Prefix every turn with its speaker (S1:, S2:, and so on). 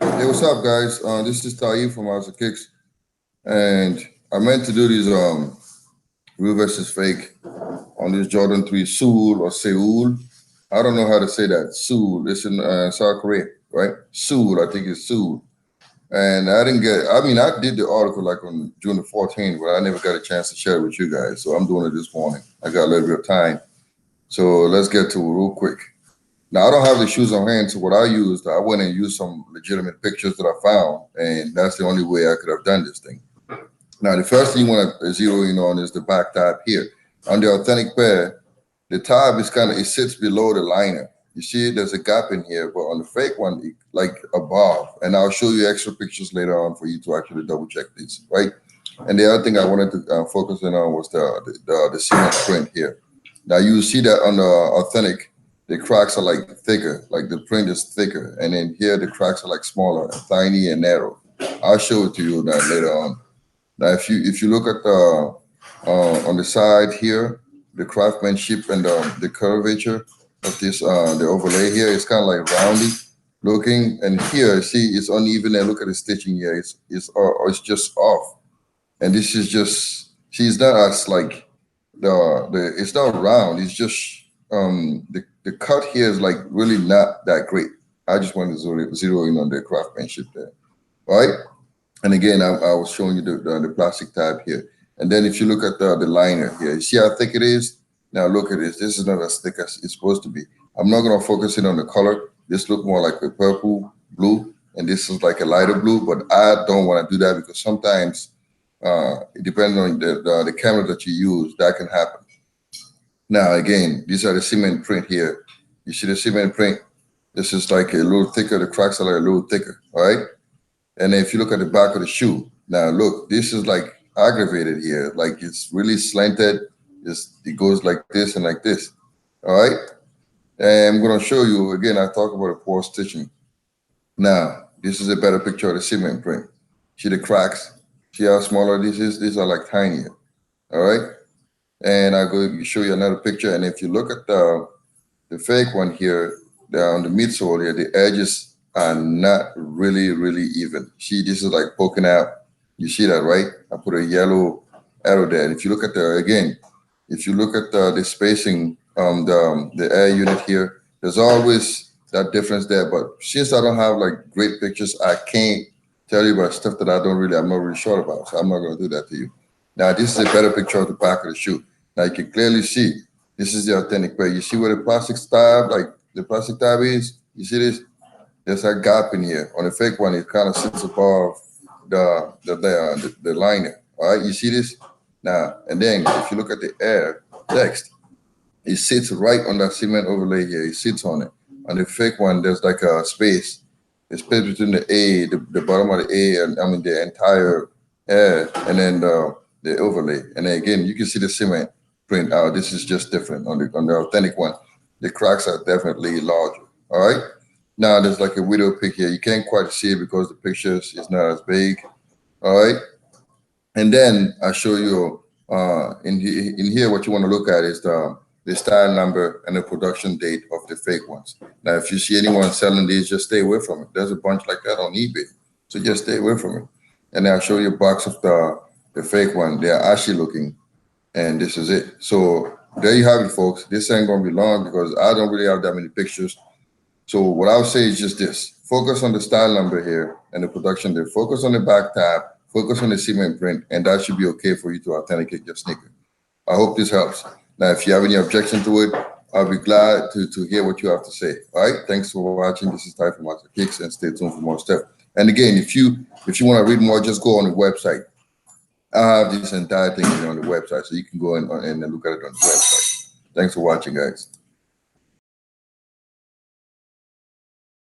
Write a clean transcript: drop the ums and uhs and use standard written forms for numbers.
S1: Hey, what's up, guys? This is Taib from House of Kicks, and I meant to do these real versus fake on this Jordan 3 Seoul or Seoul. I don't know how to say that. Seoul. It's in South Korea, right? Seoul. I think it's Seoul. And I didn't get. I mean, I did the article like on June the 14th, but I never got a chance to share it with you guys. So I'm doing it this morning. I got a little bit of time, so let's get to it real quick. Now I don't have the shoes on hand, so what I used, I went and used some legitimate pictures that I found, and that's the only way I could have done this thing. Now the first thing you want to zero in on is the back tab here. On the authentic pair, the tab is kind of it sits below the liner. You see, there's a gap in here, but on the fake one, like above. And I'll show you extra pictures later on for you to actually double check these, right? And the other thing I wanted to focus in on was the cement print here. Now you see that on the authentic, the cracks are like thicker, like the print is thicker, and then here the cracks are like smaller, and tiny, and narrow. I'll show it to you that later on. Now, if you look at the on the side here, the craftsmanship and the curvature of this the overlay here is kind of like roundy looking, and here see it's uneven. And look at the stitching here; it's just off, and this is just see it's not as like the it's not round. It's just the cut here is like really not that great. I just wanted to zero in on the craftsmanship there, all right? And again, I was showing you the plastic tab here. And then if you look at the liner here, you see how thick it is? Now look at this. This is not as thick as it's supposed to be. I'm not going to focus in on the color. This look more like a purple, blue, and this is like a lighter blue. But I don't want to do that because sometimes, it depends on the camera that you use, that can happen. Now again, these are the cement print here. You see the cement print? This is like a little thicker. The cracks are like a little thicker, all right? And then if you look at the back of the shoe, now look, this is like aggravated here. Like it's really slanted. It goes like this and like this. All right. And I'm going to show you again. I talk about the poor stitching. Now, this is a better picture of the cement print. See the cracks? See how smaller this is? These are like tinier. All right. And I'll go show you another picture. And if you look at the fake one here, on the midsole here, the edges are not really even. See, this is like poking out. You see that, right? I put a yellow arrow there. And if you look at if you look at the spacing, the air unit here, there's always that difference there. But since I don't have like great pictures, I can't tell you about stuff that I'm not really sure about. So I'm not going to do that to you. Now, this is a better picture of the back of the shoe. Now you can clearly see this is the authentic pair. You see where the plastic tab, like the plastic tab is? You see this? There's a gap in here. On the fake one, it kind of sits above the liner. All right, you see this? Now, and then if you look at the air text, it sits right on that cement overlay here. It sits on it. On the fake one, there's like a space. The space between the bottom of the A, and I mean the entire air, and then the overlay. And then again, you can see the cement print out. This is just different on the authentic one. The cracks are definitely larger. All right. Now there's like a widow pic here. You can't quite see it because the pictures is not as big. All right. And then I show you in here what you want to look at is the style number and the production date of the fake ones. Now, if you see anyone selling these, just stay away from it. There's a bunch like that on eBay, so just stay away from it. And then I'll show you a box of the fake one. They are ashy looking, and this is it. So there you have it, folks. This ain't gonna be long because I don't really have that many pictures. So what I would say is just this: focus on the style number here and the production there. Focus on the back tab. Focus on the cement print, and that should be okay for you to authenticate your sneaker. I hope this helps. Now, if you have any objection to it, I'll be glad to hear what you have to say. All right. Thanks for watching. This is Ty from Master Kicks, and stay tuned for more stuff. And again, if you want to read more, just go on the website. I have this entire thing on the website, so you can go and look at it on the website. Thanks for watching, guys.